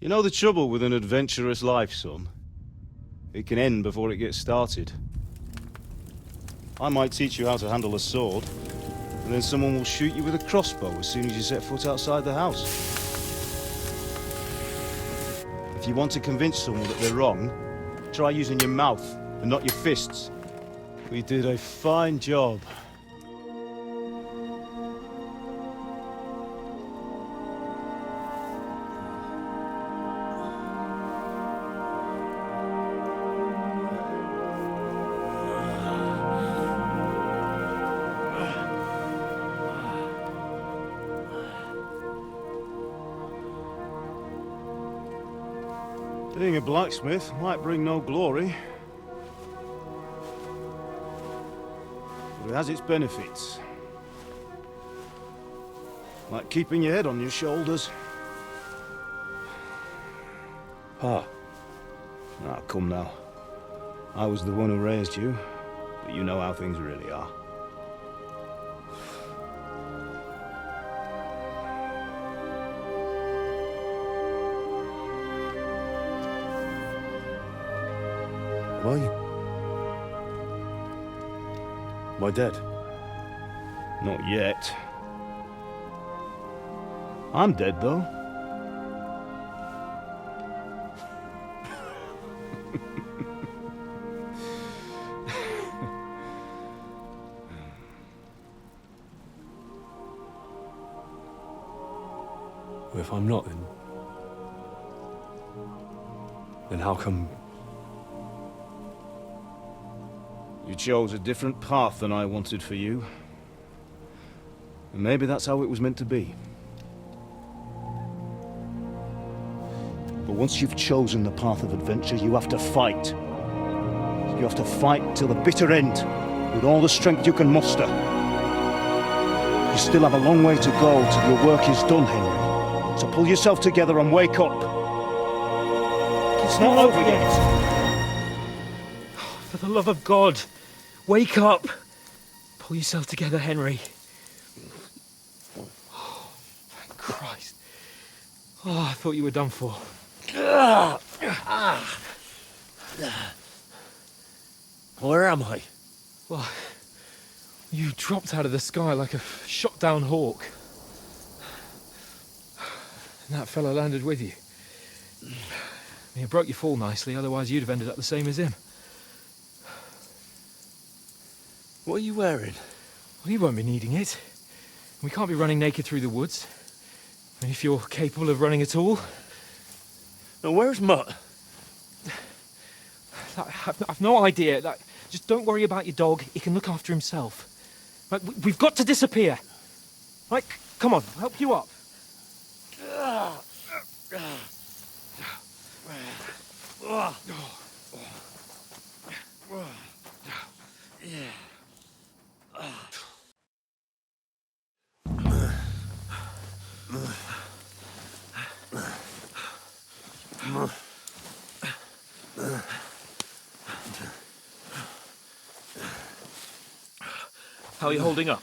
You know the trouble with an adventurous life, son? It can end before it gets started. I might teach you how to handle a sword, and then someone will shoot you with a crossbow as soon as you set foot outside the house. If you want to convince someone that they're wrong, try using your mouth and not your fists. We did a fine job. Being a blacksmith might bring no glory, but it has its benefits. Like keeping your head on your shoulders. Pa. Ah, come now. I was the one who raised you, but you know how things really are. Why? Am I dead? Not yet. I'm dead, though. Well, if I'm not, then how come... You chose a different path than I wanted for you. And maybe that's how it was meant to be. But once you've chosen the path of adventure, you have to fight. You have to fight till the bitter end, with all the strength you can muster. You still have a long way to go till your work is done, Henry. So pull yourself together and wake up. It's not over yet. For the love of God, wake up! Pull yourself together, Henry. Oh, thank Christ. Oh, I thought you were done for. Where am I? Well, you dropped out of the sky like a shot-down hawk. And that fella landed with you. He broke your fall nicely, otherwise you'd have ended up the same as him. What are you wearing? Well, you won't be needing it. We can't be running naked through the woods. And if you're capable of running at all... Now, where's Mutt? I've no idea. Just don't worry about your dog. He can look after himself. Right, we've got to disappear. Right, come on, I'll help you up. How are you holding up?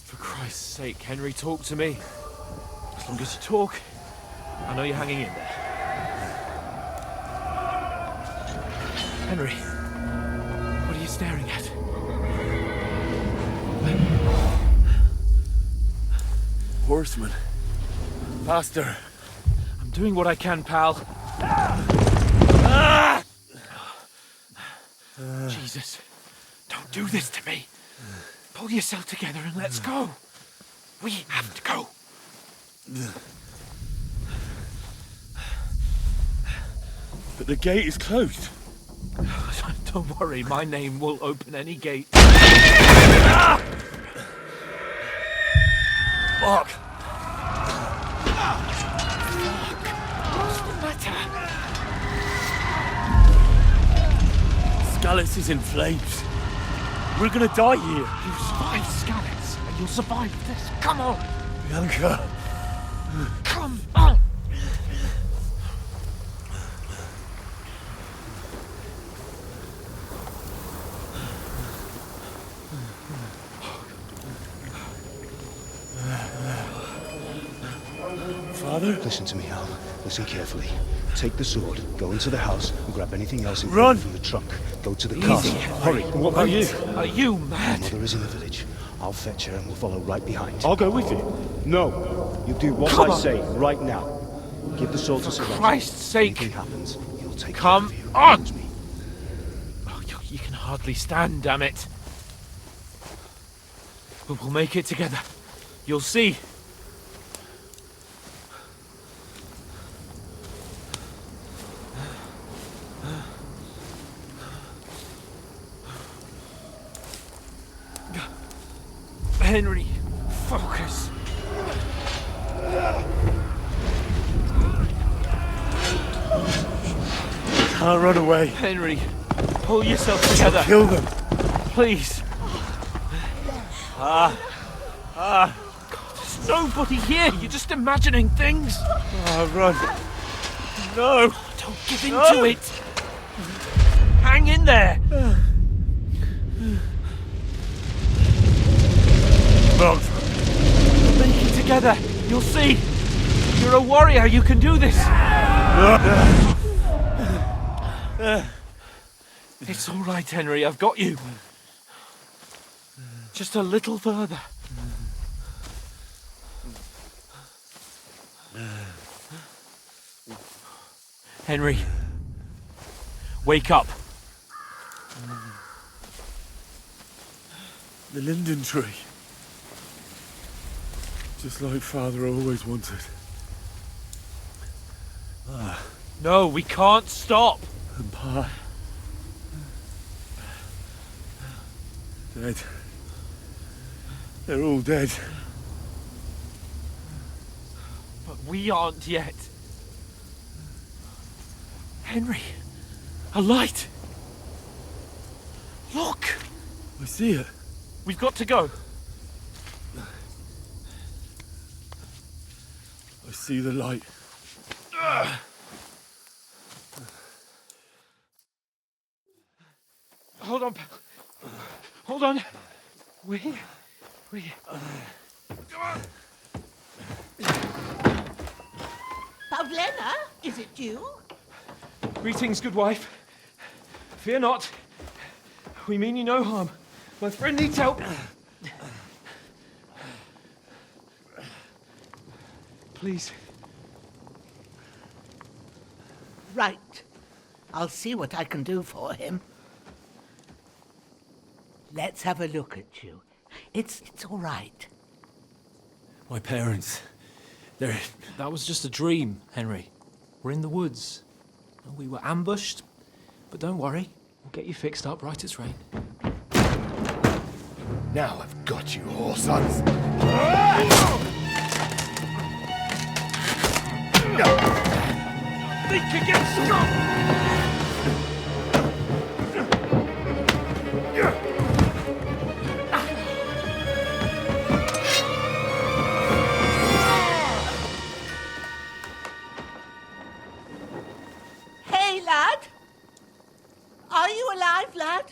For Christ's sake, Henry, talk to me. As long as you talk, I know you're hanging in there. Henry, what are you staring at? Horseman. Faster. I'm doing what I can, pal. Jesus, don't do this to me. Pull yourself together and let's go. We have to go. But the gate is closed. Don't worry, my name will open any gate. Fuck! What's the matter? Scallis is in flames. We're gonna die here. You survived Scallis, and you'll survive this. Come on! Bianca! Come on! Father? Listen to me, Al. Listen carefully. Take the sword, go into the house, and grab anything else Run! important from the trunk. Go to the car. Easy. Hurry. What about you? Are you My mad? mother is in the village. I'll fetch her and we'll follow right behind. I'll go with you. No. You do what Come I on. say right now. Give the sword to Sir Christ's sake. Anything happens, he'll take Come care of you. on. Promise me. Oh, you can hardly stand, damn it. But we'll make it together. You'll see. Henry, focus. Can't run away. Henry, pull yourself together. Kill them. Please. God, there's nobody here. You're just imagining things. Run. No. Don't give in to it. Hang in there. Run. We'll make it together. You'll see. You're a warrior. You can do this. It's all right, Henry. I've got you. Just a little further. Henry, wake up. The linden tree. Just like Father always wanted. No, we can't stop. And Pa. Dead. They're all dead. But we aren't yet. Henry, a light. Look, I see it. we've got to go. I see the light. Hold on, pal. Hold on. We're here. We're here. Pavlena, is it you? Greetings, good wife. Fear not. We mean you no harm. My friend needs help. Please. Right. I'll see what I can do for him. Let's have a look at you. It's all right. My parents, they're... That was just a dream, Henry. We're in the woods. We were ambushed, but don't worry. We'll get you fixed up right as rain. Now I've got you, whore sons. Think again, strong! Hey, lad! Are you alive, lad?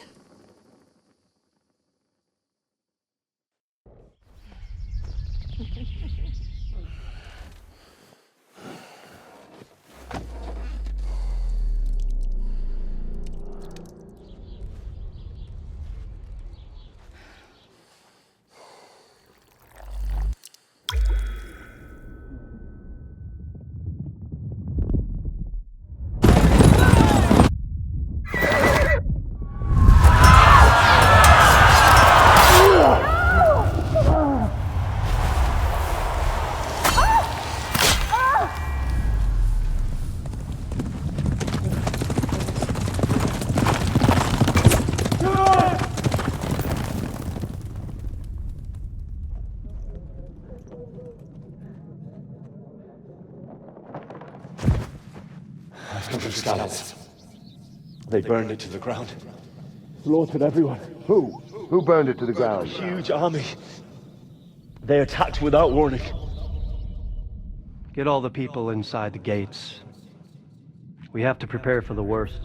They burned it to the ground. Slaughtered everyone. Who? Who burned it to the ground? Huge army. They attacked without warning. Get all the people inside the gates. We have to prepare for the worst.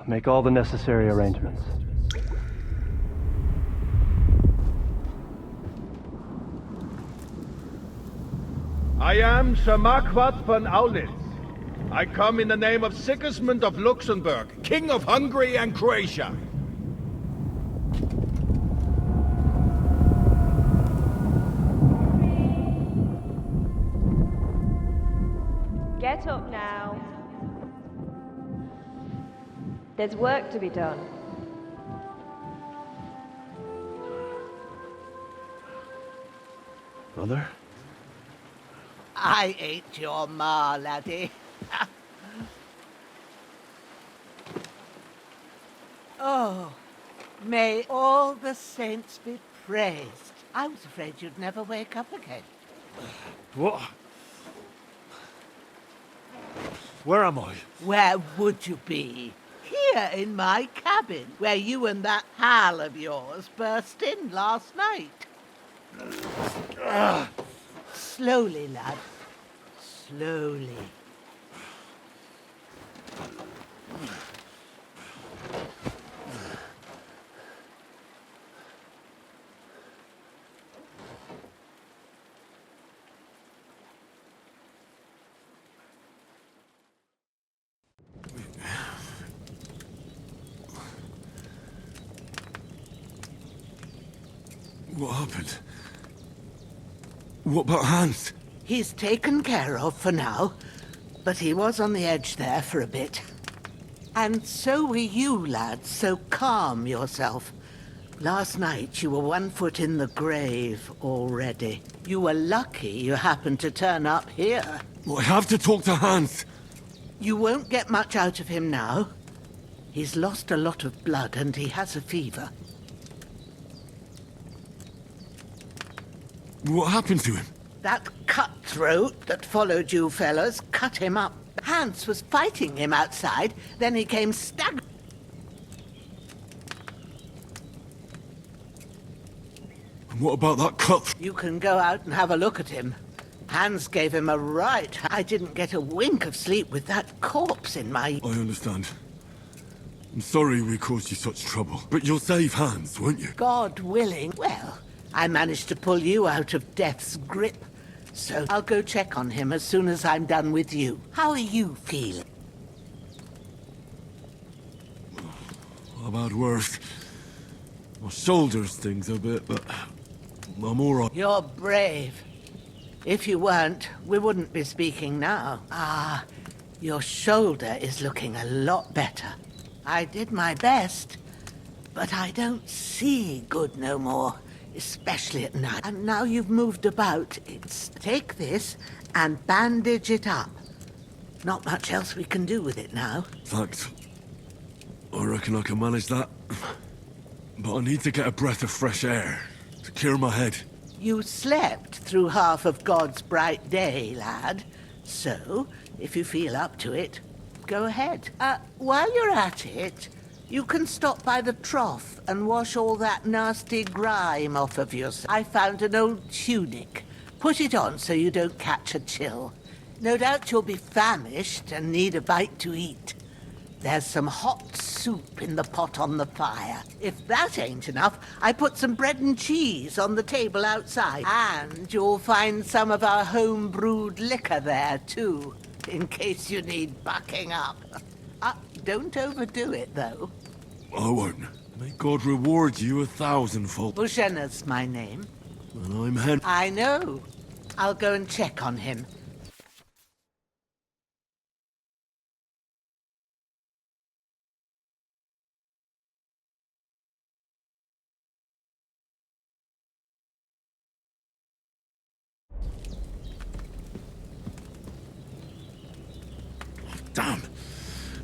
Make all the necessary arrangements. I am Sir Marquardt von Aulitz. I come in the name of Sigismund of Luxembourg, King of Hungary and Croatia. Get up now. There's work to be done. Brother? I ain't your ma, laddie. Oh, may all the saints be praised. I was afraid you'd never wake up again. What? Where am I? Where would you be? Here in my cabin, where you and that pal of yours burst in last night. Slowly, lad. Slowly. What happened? What about Hans? He's taken care of for now, but he was on the edge there for a bit. And so were you, lad, so calm yourself. Last night you were 1 foot in the grave already. You were lucky you happened to turn up here. Well, I have to talk to Hans. You won't get much out of him now. He's lost a lot of blood and he has a fever. What happened to him? That cutthroat that followed you fellas cut him up. Hans was fighting him outside, then he came staggering. And what about that cut? You can go out and have a look at him. Hans gave him a right. I didn't get a wink of sleep with that corpse in my... I understand. I'm sorry we caused you such trouble. But you'll save Hans, won't you? God willing. Well, I managed to pull you out of death's grip. So I'll go check on him as soon as I'm done with you. How are you feeling? I've had worse. My shoulders stings a bit, but I'm all right. You're brave. If you weren't, we wouldn't be speaking now. Ah, your shoulder is looking a lot better. I did my best, but I don't see good no more, especially at night. And now you've moved about, take this and bandage it up. Not much else we can do with it now. Thanks. I reckon I can manage that. But I need to get a breath of fresh air to clear my head. You slept through half of God's bright day, lad. So, if you feel up to it, go ahead. While you're at it, you can stop by the trough and wash all that nasty grime off of yourself. I found an old tunic. Put it on so you don't catch a chill. No doubt you'll be famished and need a bite to eat. There's some hot soup in the pot on the fire. If that ain't enough, I put some bread and cheese on the table outside. And you'll find some of our home-brewed liquor there, too, in case you need bucking up. Don't overdo it, though. I won't. May God reward you 1,000-fold. Bushena's my name. And I'm Hen. I know. I'll go and check on him. Damn.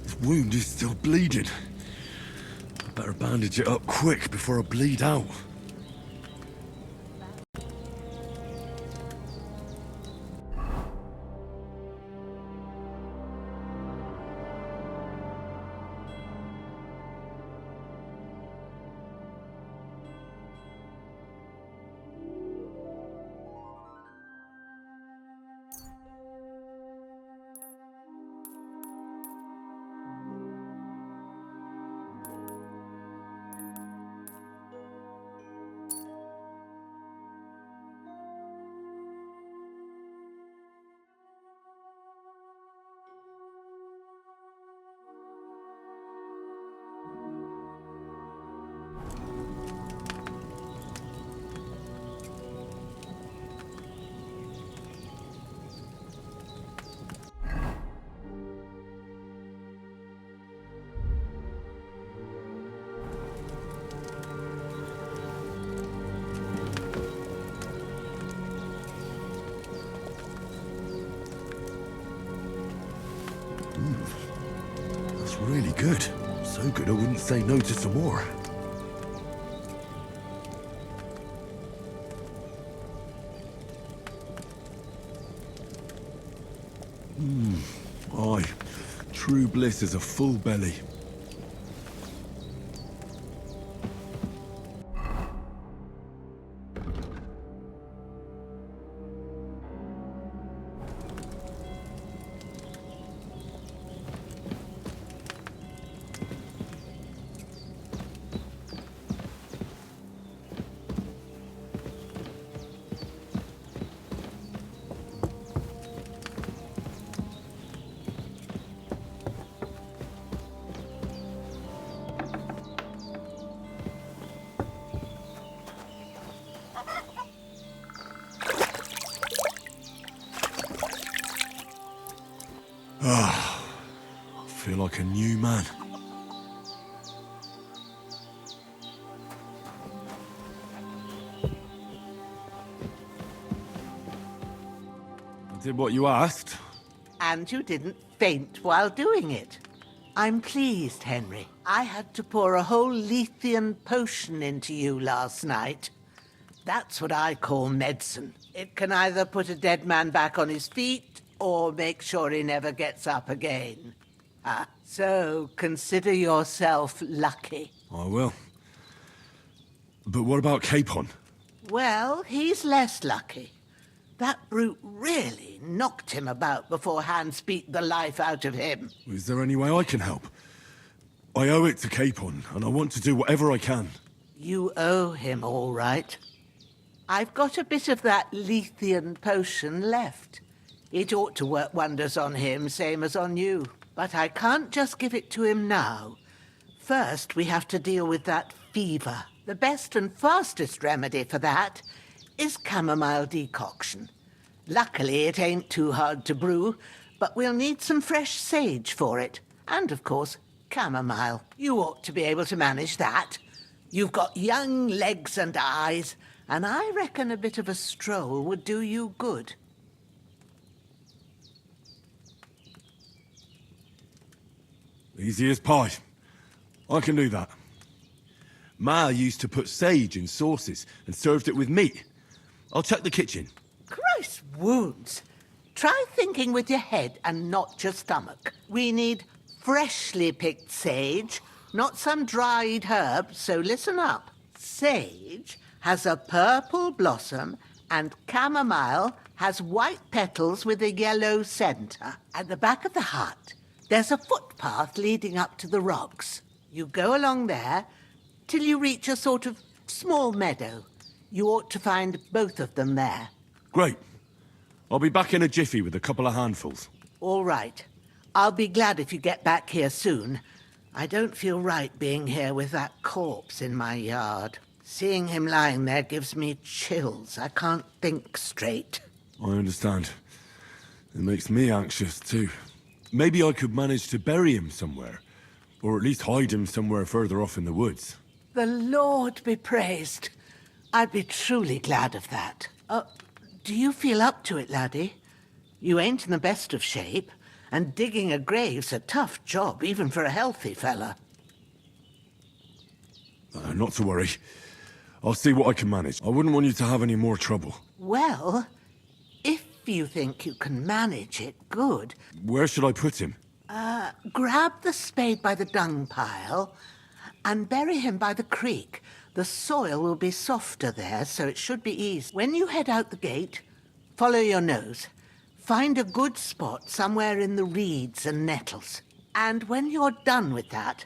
This wound is still bleeding. I better bandage it up quick before I bleed out. good. So good I wouldn't say no to some more. Aye. True bliss is a full belly. I feel like a new man. I did what you asked. And you didn't faint while doing it. I'm pleased, Henry. I had to pour a whole Lethean potion into you last night. That's what I call medicine. It can either put a dead man back on his feet or make sure he never gets up again. So consider yourself lucky. I will. But what about Capon? Well, he's less lucky. That brute really knocked him about before Hans beat the life out of him. Is there any way I can help? I owe it to Capon, and I want to do whatever I can. You owe him, all right. I've got a bit of that Lethean potion left. It ought to work wonders on him, same as on you. But I can't just give it to him now. First, we have to deal with that fever. The best and fastest remedy for that is chamomile decoction. Luckily, it ain't too hard to brew, but we'll need some fresh sage for it. And, of course, chamomile. You ought to be able to manage that. You've got young legs and eyes, and I reckon a bit of a stroll would do you good. Easy as pie. I can do that. Ma used to put sage in sauces and served it with meat. I'll check the kitchen. Christ wounds! Try thinking with your head and not your stomach. We need freshly picked sage, not some dried herb, so listen up. Sage has a purple blossom and chamomile has white petals with a yellow centre. At the back of the hut, there's a footpath leading up to the rocks. You go along there till you reach a sort of small meadow. You ought to find both of them there. Great. I'll be back in a jiffy with a couple of handfuls. All right. I'll be glad if you get back here soon. I don't feel right being here with that corpse in my yard. Seeing him lying there gives me chills. I can't think straight. I understand. It makes me anxious too. Maybe I could manage to bury him somewhere. Or at least hide him somewhere further off in the woods. The Lord be praised. I'd be truly glad of that. Do you feel up to it, laddie? You ain't in the best of shape, and digging a grave's a tough job, even for a healthy fella. Not to worry. I'll see what I can manage. I wouldn't want you to have any more trouble. Well, if you think you can manage it, good. Where should I put him? Grab the spade by the dung pile and bury him by the creek. The soil will be softer there, so it should be easy. When you head out the gate, follow your nose. Find a good spot somewhere in the reeds and nettles. And when you're done with that,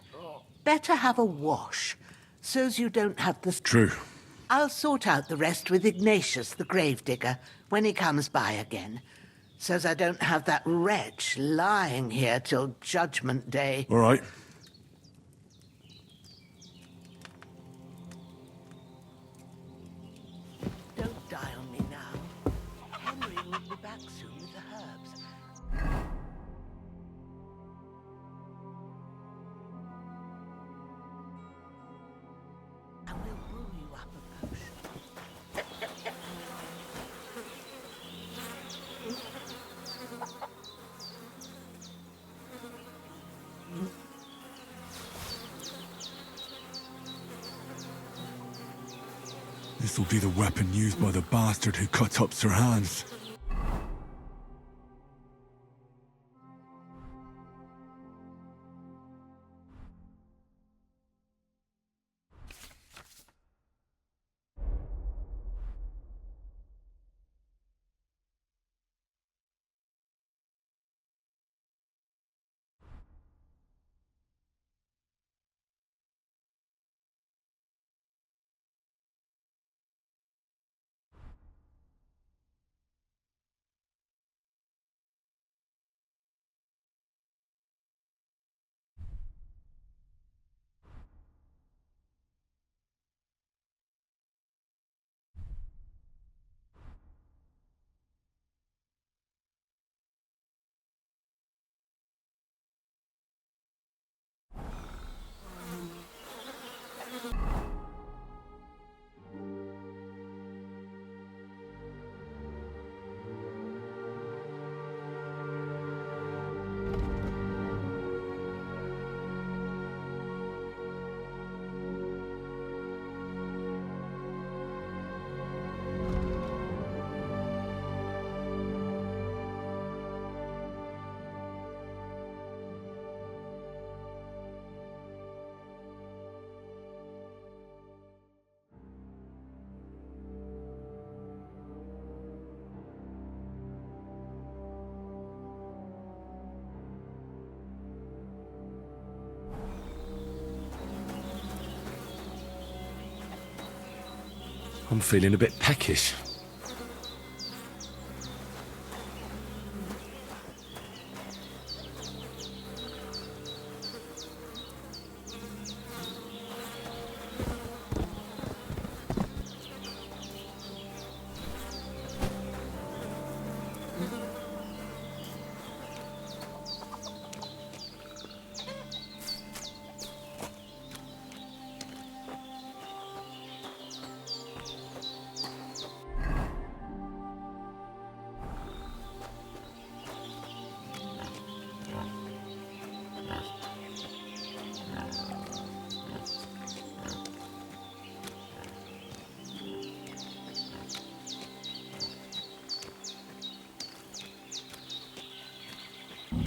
better have a wash, so's you don't have the... True. I'll sort out the rest with Ignatius, the gravedigger, when he comes by again, so's I don't have that wretch lying here till Judgment Day. All right. Don't die on me now. Henry will be back soon with the herbs. And we'll brew you up a potion. This'll be the weapon used by the bastard who cut up Sir Hans. I'm feeling a bit peckish.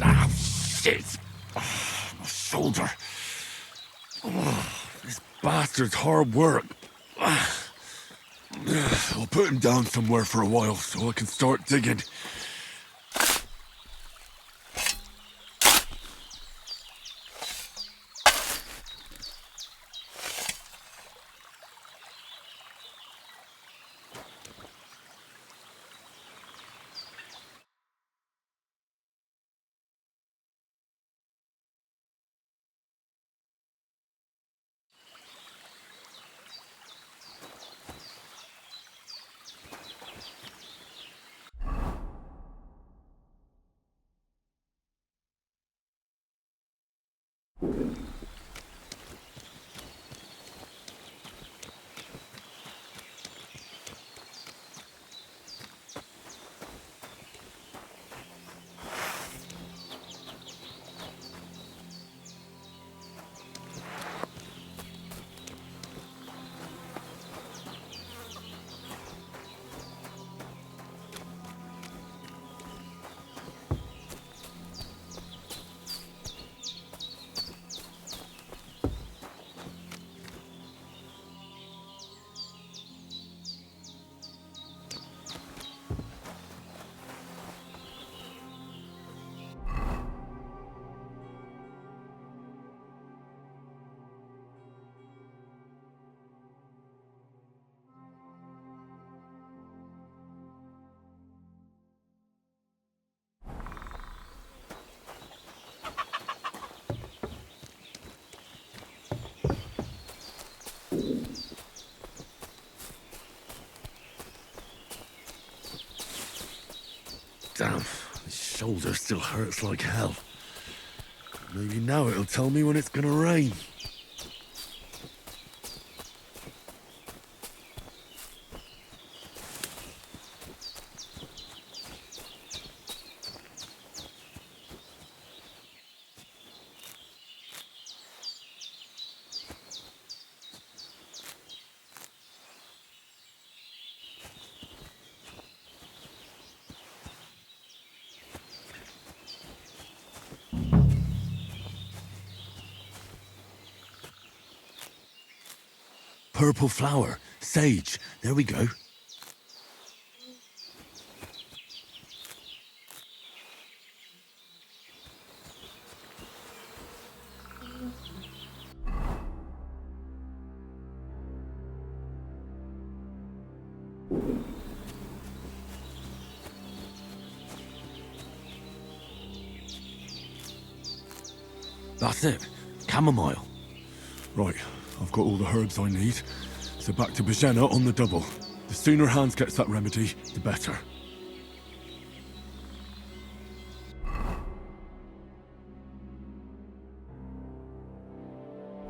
Ah, shit! Oh, my shoulder. Oh, this bastard's hard work. I'll put him down somewhere for a while so I can start digging. Damn, my shoulder still hurts like hell. Maybe now it'll tell me when it's gonna rain. purple flower. Sage. There we go. That's it. Chamomile. Right, I've got all the herbs I need. So back to Bajena on the double. The sooner Hans gets that remedy, the better.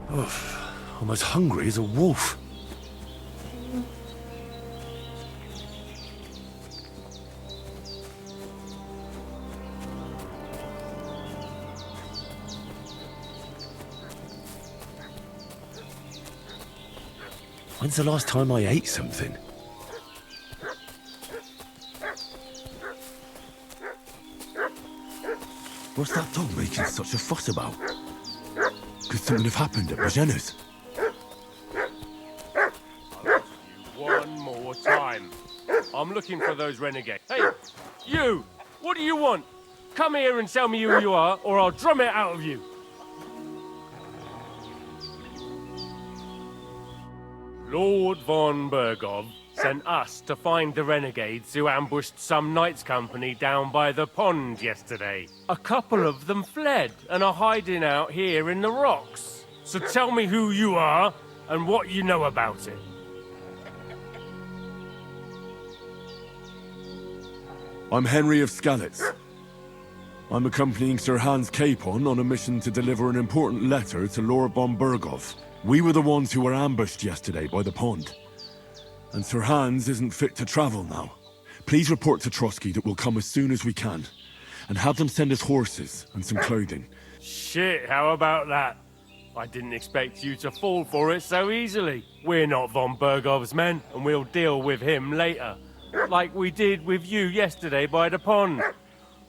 Ugh, I'm as hungry as a wolf. When's the last time I ate something? What's that dog making such a fuss about? Could something have happened at Bajena's? One more time. I'm looking for those renegades. Hey, you! What do you want? Come here and tell me who you are, or I'll drum it out of you. Lord von Bergov sent us to find the renegades who ambushed some knights' company down by the pond yesterday. A couple of them fled and are hiding out here in the rocks. So tell me who you are and what you know about it. I'm Henry of Skalitz. I'm accompanying Sir Hans Capon on a mission to deliver an important letter to Lord von Bergov. We were the ones who were ambushed yesterday by the pond. And Sir Hans isn't fit to travel now. Please report to Trotsky that we'll come as soon as we can. And have them send us horses and some clothing. Shit, how about that? I didn't expect you to fall for it so easily. We're not von Bergov's men, and we'll deal with him later. Like we did with you yesterday by the pond.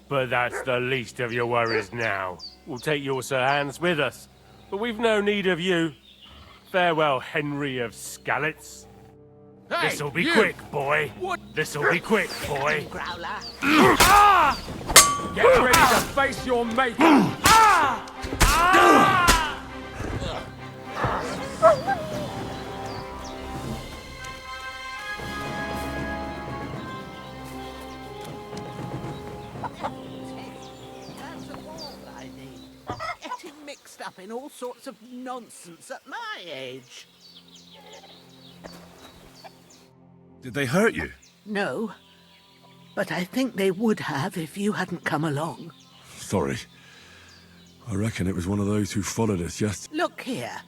But that's the least of your worries now. We'll take your Sir Hans with us. But we've no need of you. Farewell, Henry of Skalitz. Hey, This'll be you! quick, boy. What? This'll be quick, boy. Growler. Get ready to face your maker! That's all I need. Getting mixed up in all sorts of nonsense at my age. Did they hurt you? No, but I think they would have if you hadn't come along. Sorry. I reckon it was one of those who followed us yesterday. Look here.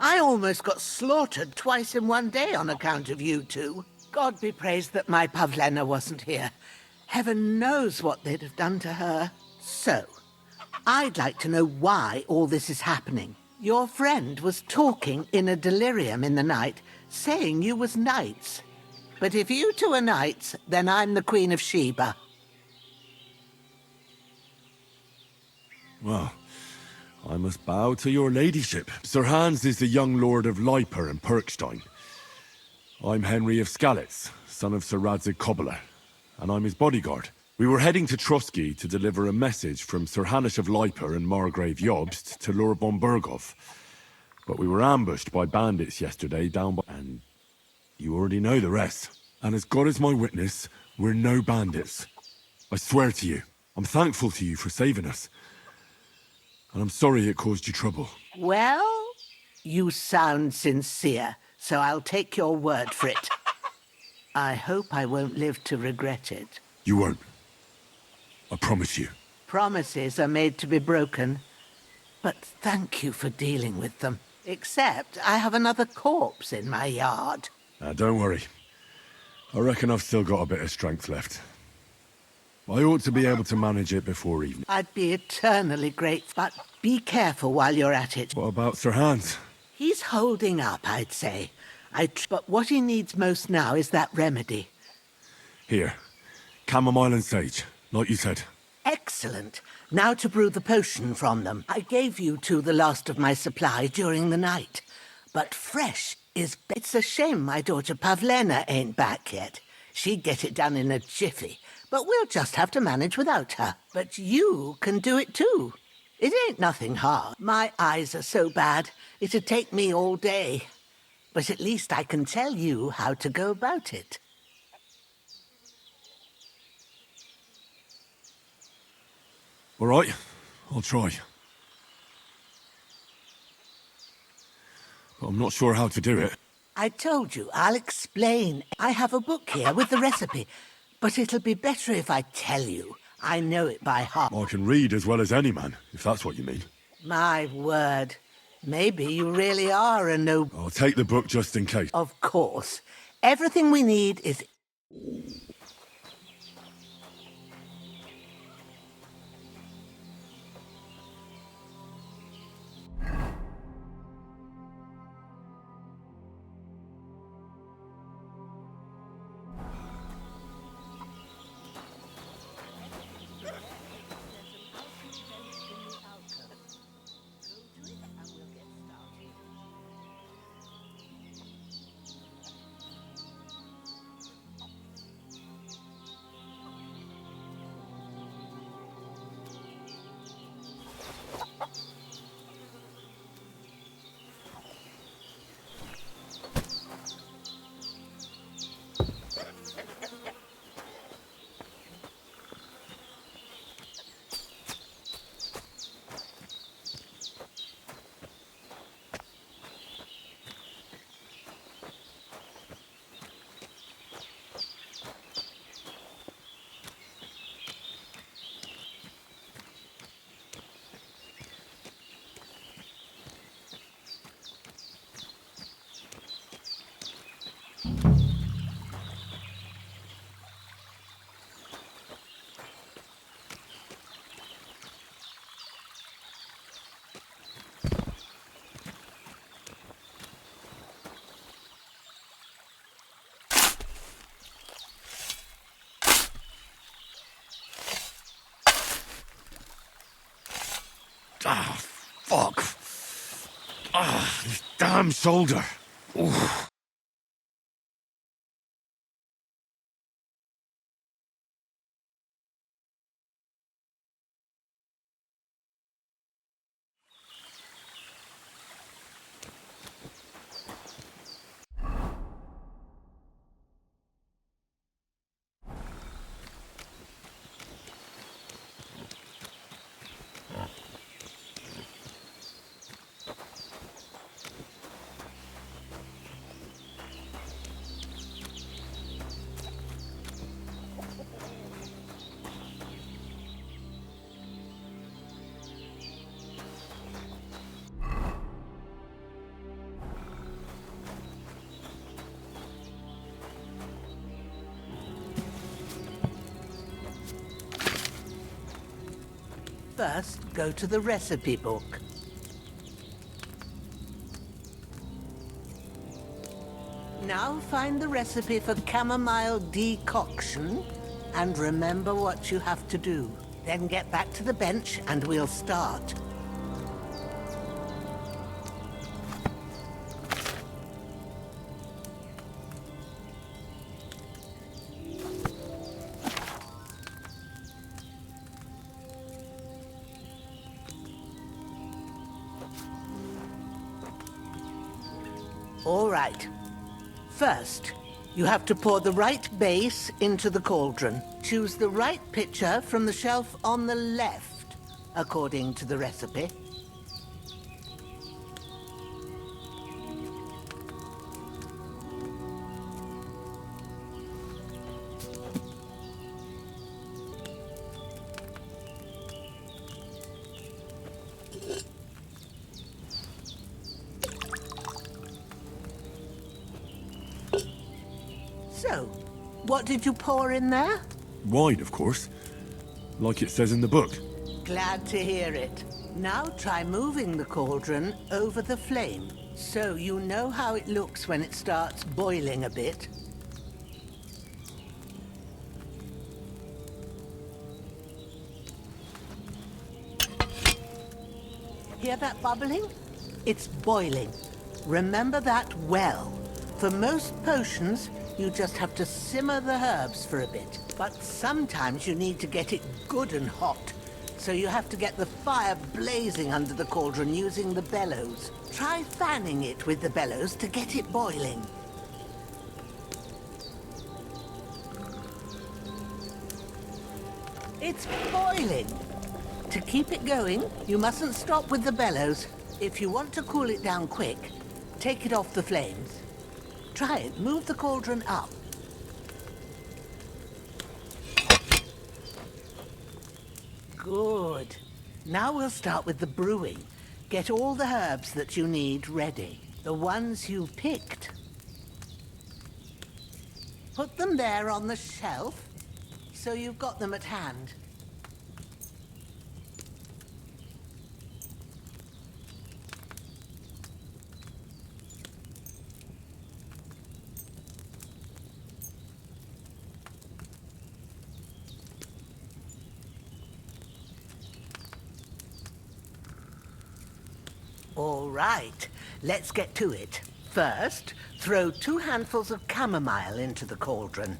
I almost got slaughtered twice in one day on account of you two. God be praised that my Pavlena wasn't here. Heaven knows what they'd have done to her. So, I'd like to know why all this is happening. Your friend was talking in a delirium in the night, saying you was knights. But if you two are knights, then I'm the Queen of Sheba. Well, I must bow to your ladyship. Sir Hans is the young lord of Leiper and Perkstein. I'm Henry of Skalitz, son of Sir Radzig Kobyla, and I'm his bodyguard. We were heading to Trotsky to deliver a message from Sir Hanish of Leiper and Margrave Jobst to Lord von Bergov. But we were ambushed by bandits yesterday down by... And you already know the rest. And as God is my witness, we're no bandits. I swear to you, I'm thankful to you for saving us. And I'm sorry it caused you trouble. Well, you sound sincere, so I'll take your word for it. I hope I won't live to regret it. You won't. I promise you. Promises are made to be broken. But thank you for dealing with them. Except I have another corpse in my yard. Now, don't worry. I reckon I've still got a bit of strength left. I ought to be able to manage it before evening. I'd be eternally grateful, but be careful while you're at it. What about Sir Hans? He's holding up, I'd say. But what he needs most now is that remedy. Here. Chamomile and sage, like you said. Excellent. Now to brew the potion from them. I gave you two the last of my supply during the night. But fresh It's a shame my daughter Pavlena ain't back yet. She'd get it done in a jiffy, but we'll just have to manage without her. But you can do it too. It ain't nothing hard. My eyes are so bad, it'd take me all day. But at least I can tell you how to go about it. All right, I'll try. But I'm not sure how to do it. I told you, I'll explain. I have a book here with the recipe, but it'll be better if I tell you. I know it by heart. I can read as well as any man, if that's what you mean. My word. Maybe you really are a noble. I'll take the book just in case. Of course. Everything we need is... Ah, fuck. Ah, this damn shoulder. Oof. First, go to the recipe book. Now find the recipe for chamomile decoction and remember what you have to do. Then get back to the bench and we'll start. All right. First, you have to pour the right base into the cauldron. Choose the right pitcher from the shelf on the left, according to the recipe. So, what did you pour in there? Wine, of course. Like it says in the book. Glad to hear it. Now try moving the cauldron over the flame, so you know how it looks when it starts boiling a bit. Hear that bubbling? It's boiling. Remember that well. For most potions, you just have to simmer the herbs for a bit. But sometimes you need to get it good and hot. So you have to get the fire blazing under the cauldron using the bellows. Try fanning it with the bellows to get it boiling. It's boiling. To keep it going, you mustn't stop with the bellows. If you want to cool it down quick, take it off the flames. Try it. Move the cauldron up. Good. Now we'll start with the brewing. Get all the herbs that you need ready. The ones you've picked. Put them there on the shelf, so you've got them at hand. All right, let's get to it. First, throw 2 handfuls of chamomile into the cauldron.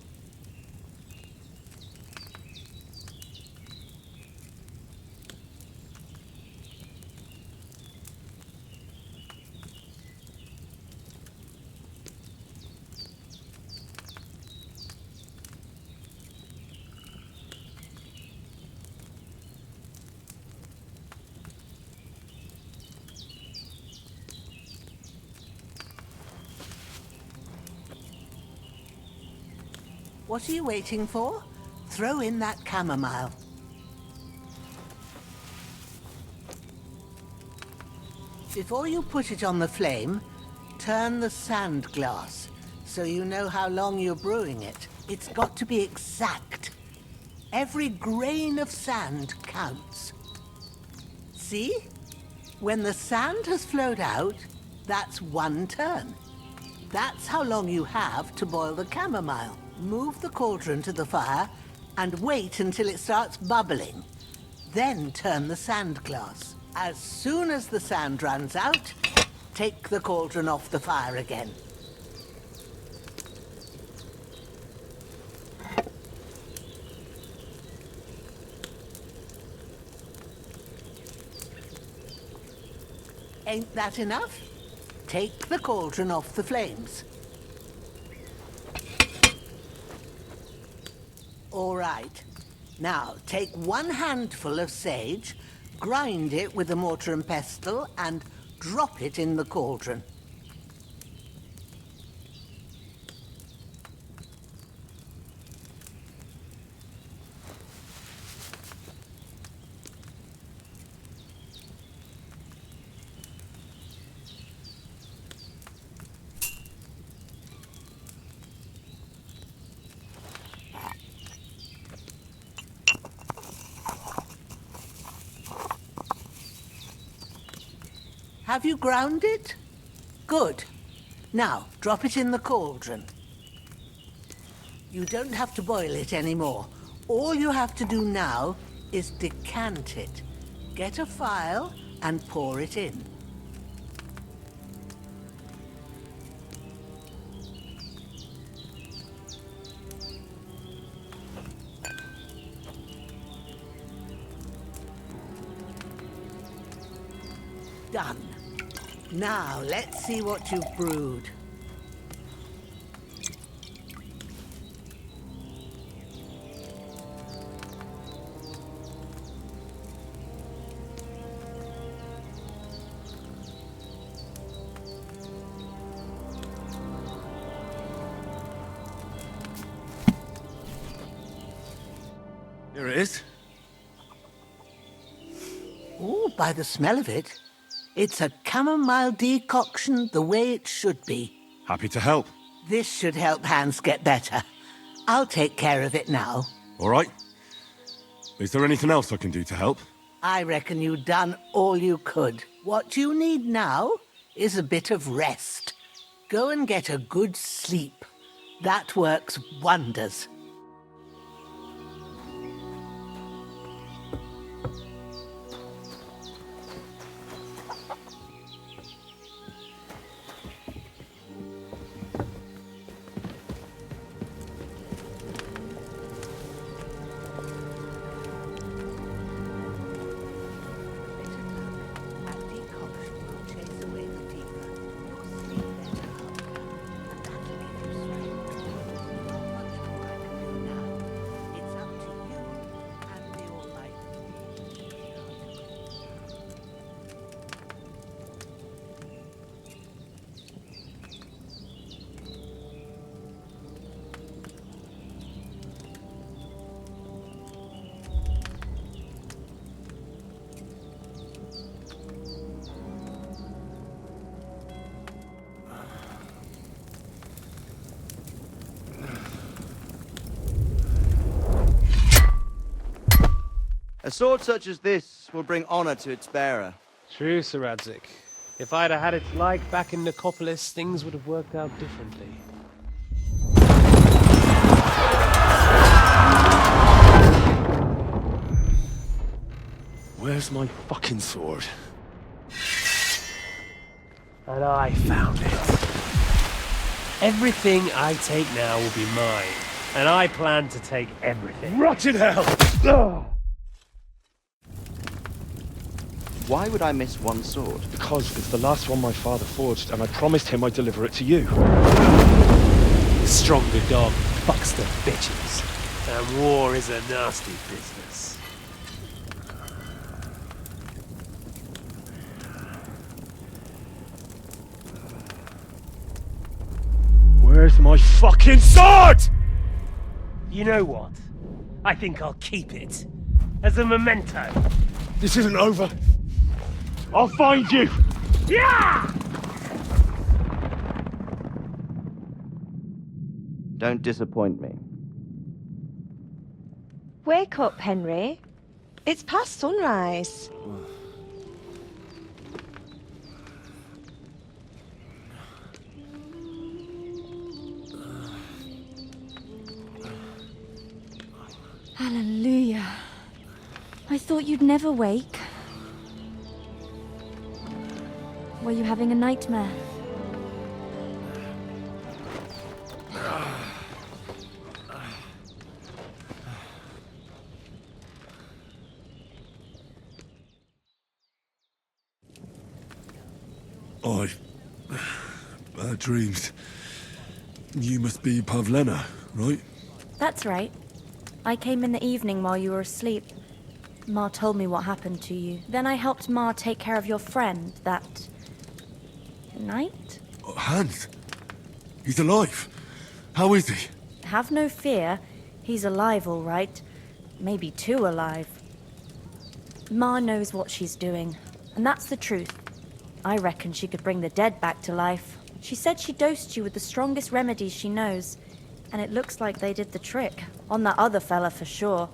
What are you waiting for? Throw in that chamomile. Before you put it on the flame, turn the sand glass so you know how long you're brewing it. It's got to be exact. Every grain of sand counts. See? When the sand has flowed out, that's 1 turn. That's how long you have to boil the chamomile. Move the cauldron to the fire and wait until it starts bubbling. Then turn the sand glass. As soon as the sand runs out, take the cauldron off the fire again. Ain't that enough? Take the cauldron off the flames. All right. Now, take 1 handful of sage, grind it with a mortar and pestle, and drop it in the cauldron. Have you ground it? Good. Now, drop it in the cauldron. You don't have to boil it anymore. All you have to do now is decant it. Get a phial and pour it in. Done. Now, let's see what you've brewed. Here it is. Oh, by the smell of it, it's a chamomile decoction the way it should be. Happy to help. This should help Hans get better. I'll take care of it now. All right. Is there anything else I can do to help? I reckon you've done all you could. What you need now is a bit of rest. Go and get a good sleep. That works wonders. sword such as this will bring honor to its bearer. True, Sir Radzik. If I'd have had its like back in Nicopolis, things would have worked out differently. Where's my fucking sword? And I found it. Everything I take now will be mine, and I plan to take everything. Rotten hell! Why would I miss one sword? Because it's the last one my father forged, and I promised him I'd deliver it to you. The stronger dog fucks the bitches, and war is a nasty business. Where's my fucking sword? You know what? I think I'll keep it. As a memento. This isn't over. I'll find you! Yeah! Don't disappoint me. Wake up, Henry. It's past sunrise. Hallelujah. I thought you'd never wake. Were you having a nightmare? Bad dreams. You must be Pavlena, right? That's right. I came in the evening while you were asleep. Ma told me what happened to you. Then I helped Ma take care of your friend that night? Hans? He's alive. How is he? Have no fear. He's alive, all right. Maybe too alive. Ma knows what she's doing, and that's the truth. I reckon she could bring the dead back to life. She said she dosed you with the strongest remedies she knows, and it looks like they did the trick. On that other fella for sure.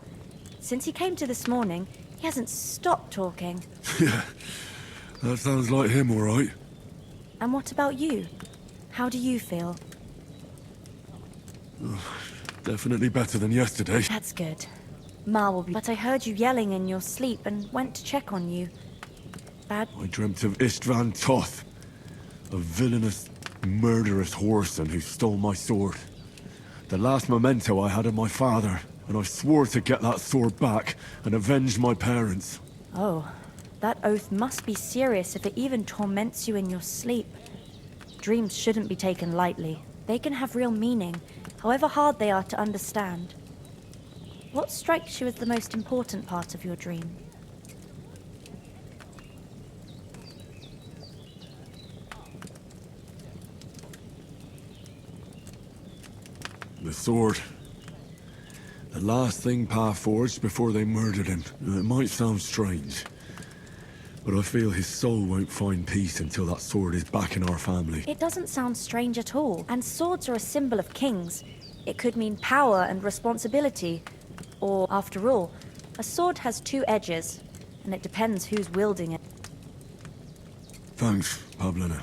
Since he came to this morning, he hasn't stopped talking. Yeah, that sounds like him, all right. And what about you? How do you feel? Definitely better than yesterday. That's good. Ma will be... But I heard you yelling in your sleep and went to check on you. Bad... I dreamt of Istvan Toth, a villainous, murderous whoreson who stole my sword. The last memento I had of my father, and I swore to get that sword back and avenge my parents. Oh, that oath must be serious if it even torments you in your sleep. Dreams shouldn't be taken lightly. They can have real meaning, however hard they are to understand. What strikes you as the most important part of your dream? The sword. The last thing Pa forged before they murdered him. It might sound strange, but I feel his soul won't find peace until that sword is back in our family. It doesn't sound strange at all. And swords are a symbol of kings. It could mean power and responsibility. Or, after all, a sword has two edges, and it depends who's wielding it. Thanks, Pavlena.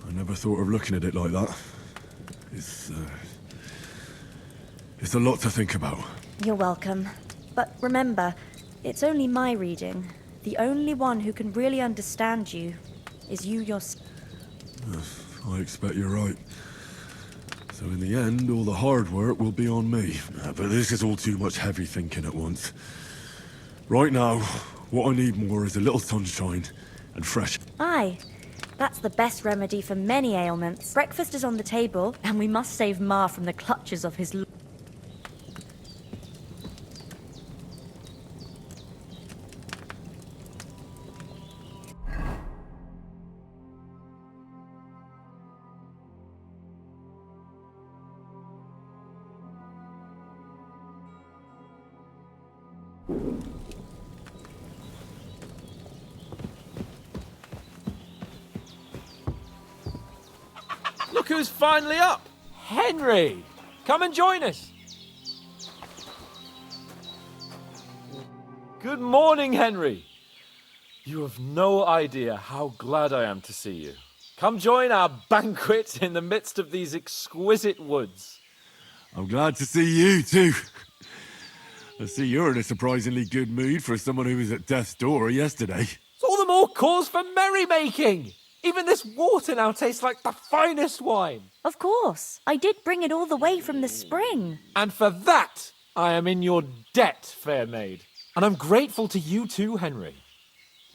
I never thought of looking at it like that. It's a lot to think about. You're welcome. But remember, it's only my reading. The only one who can really understand you is you yourself. I expect you're right. So in the end, all the hard work will be on me. But this is all too much heavy thinking at once. Right now, what I need more is a little sunshine and fresh... Aye. That's the best remedy for many ailments. Breakfast is on the table, and we must save Ma from the clutches of his... Look who's finally up! Henry! Come and join us! Good morning, Henry. You have no idea how glad I am to see you. Come join our banquet in the midst of these exquisite woods. I'm glad to see you too. I see you're in a surprisingly good mood for someone who was at death's door yesterday. It's all the more cause for merrymaking. Even this water now tastes like the finest wine. Of course. I did bring it all the way from the spring. And for that, I am in your debt, fair maid. And I'm grateful to you too, Henry.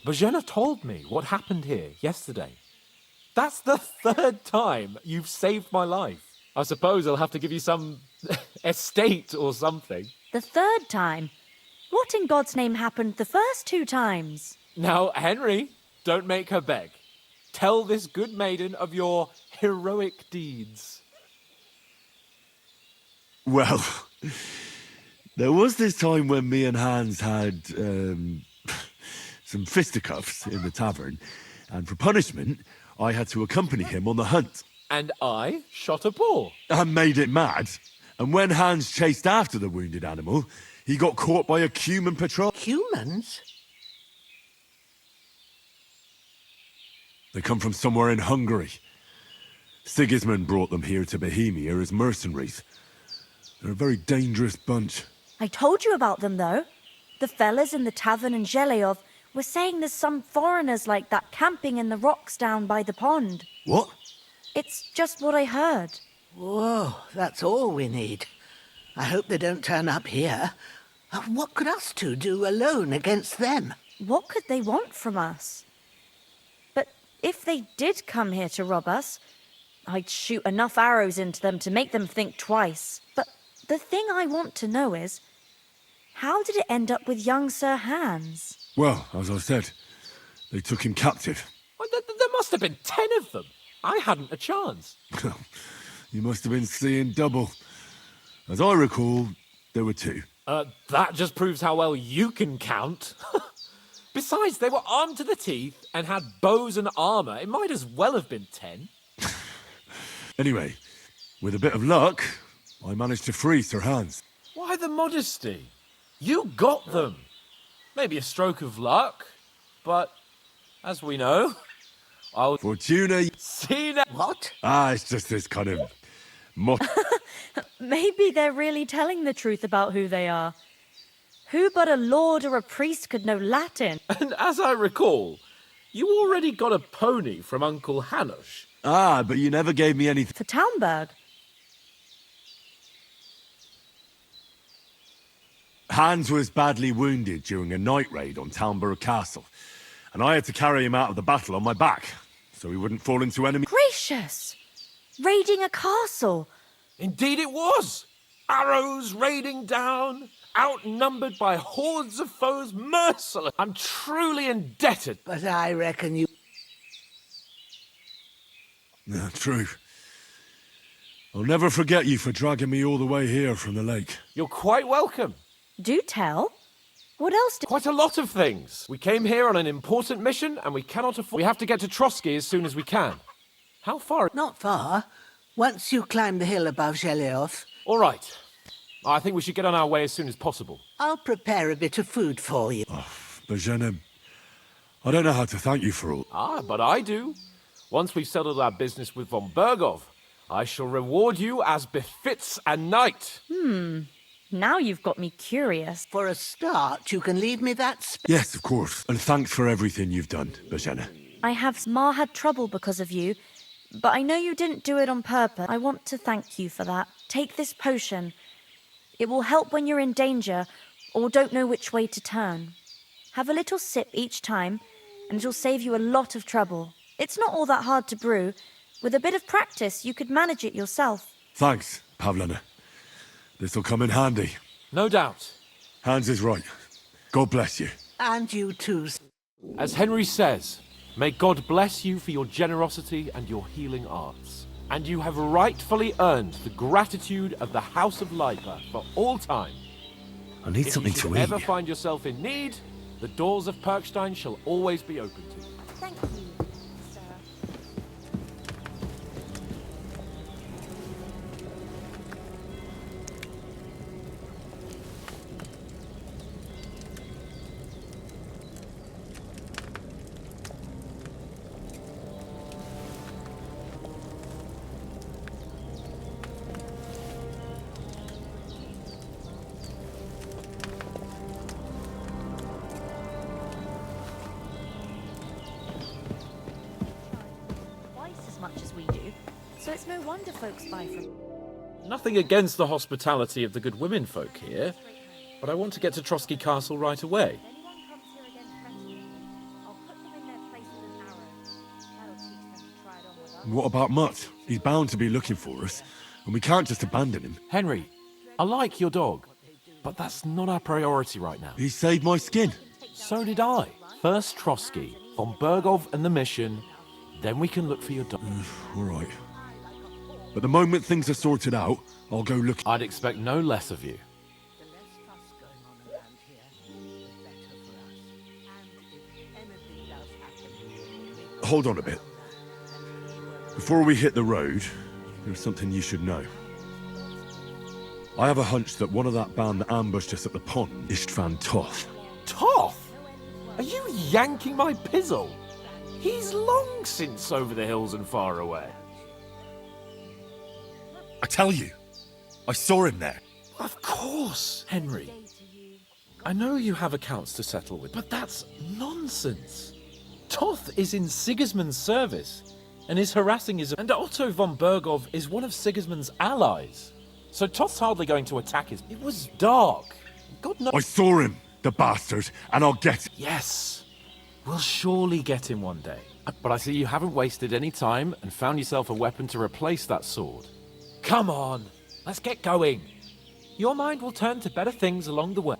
Bojena told me what happened here yesterday. That's the 3rd time you've saved my life. I suppose I'll have to give you some estate or something. The 3rd time? What in God's name happened the first 2 times? Now, Henry, don't make her beg. Tell this good maiden of your heroic deeds. Well, there was this time when me and Hans had some fisticuffs in the tavern, and for punishment, I had to accompany him on the hunt. And I shot a boar. And made it mad. And when Hans chased after the wounded animal, he got caught by a human patrol. Humans? They come from somewhere in Hungary. Sigismund brought them here to Bohemia as mercenaries. They're a very dangerous bunch. I told you about them, though. The fellas in the tavern in Zheleov were saying there's some foreigners like that camping in the rocks down by the pond. What? It's just what I heard. Whoa, that's all we need. I hope they don't turn up here. What could us two do alone against them? What could they want from us? But if they did come here to rob us, I'd shoot enough arrows into them to make them think twice. But the thing I want to know is, how did it end up with young Sir Hans? Well, as I said, they took him captive. Well, there must have been 10 of them. I hadn't a chance. You must have been seeing double. As I recall, there were 2. That just proves how well you can count. Besides, they were armed to the teeth and had bows and armor. It might as well have been 10. Anyway, with a bit of luck, I managed to free Sir Hans. Why the modesty? You got them. Maybe a stroke of luck, but as we know, I'll... Fortuna... See now... What? It's just this kind of... Maybe they're really telling the truth about who they are. Who but a lord or a priest could know Latin? And as I recall, you already got a pony from Uncle Hanush. But you never gave me anything. For Townberg. Hans was badly wounded during a night raid on Townberg Castle, and I had to carry him out of the battle on my back, so he wouldn't fall into enemy... Gracious! Raiding a castle! Indeed it was! Arrows raining down, outnumbered by hordes of foes, merciless. I'm truly indebted. But I reckon you... True. I'll never forget you for dragging me all the way here from the lake. You're quite welcome. Do tell. What else did... Quite a lot of things. We came here on an important mission, and we cannot afford... We have to get to Trotsky as soon as we can. How far? Not far. Once you climb the hill above Zheleov. All right. I think we should get on our way as soon as possible. I'll prepare a bit of food for you. Bojena, I don't know how to thank you for all... But I do. Once we've settled our business with von Bergov, I shall reward you as befits a knight. Now you've got me curious. For a start, you can leave me that Yes, of course. And thanks for everything you've done, Bojena. I have... Ma had trouble because of you, but I know you didn't do it on purpose. I want to thank you for that. Take this potion. It will help when you're in danger or don't know which way to turn. Have a little sip each time, and it'll save you a lot of trouble. It's not all that hard to brew. With a bit of practice, you could manage it yourself. Thanks, Pavlana. This'll come in handy. No doubt. Hans is right. God bless you. And you too. As Henry says, may God bless you for your generosity and your healing arts. And you have rightfully earned the gratitude of the House of Lipa for all time. I need something to eat. If you ever find yourself in need, the doors of Perkstein shall always be open to you. Thank you, sir. so it's no wonder folks buy from... Nothing against the hospitality of the good women folk here, but I want to get to Trotsky Castle right away. If anyone comes here again threatening, I'll put them in their place with an arrow. That'll teach them to try it on with us. What about Mutt? He's bound to be looking for us, and we can't just abandon him. Henry, I like your dog, but that's not our priority right now. He saved my skin. So did I. First Trotsky, von Bergov and the mission, then we can look for your dog. All right. But the moment things are sorted out, I'll go look. I'd expect no less of you. The less fuss going on around here, the better for us. And if anything does happen, Hold on a bit. Before we hit the road, there's something you should know. I have a hunch that one of that band that ambushed us at the pond is Istvan Toth. Toth? Are you yanking my pizzle? He's long since over the hills and far away. I tell you, I saw him there. Of course, Henry. I know you have accounts to settle with, but that's nonsense. Toth is in Sigismund's service and is harassing his... And Otto von Bergov is one of Sigismund's allies. So Toth's hardly going to attack his... It was dark. God knows... I saw him, the bastard, and I'll get him. Yes. We'll surely get him one day. But I see you haven't wasted any time and found yourself a weapon to replace that sword. Come on. Let's get going. Your mind will turn to better things along the way.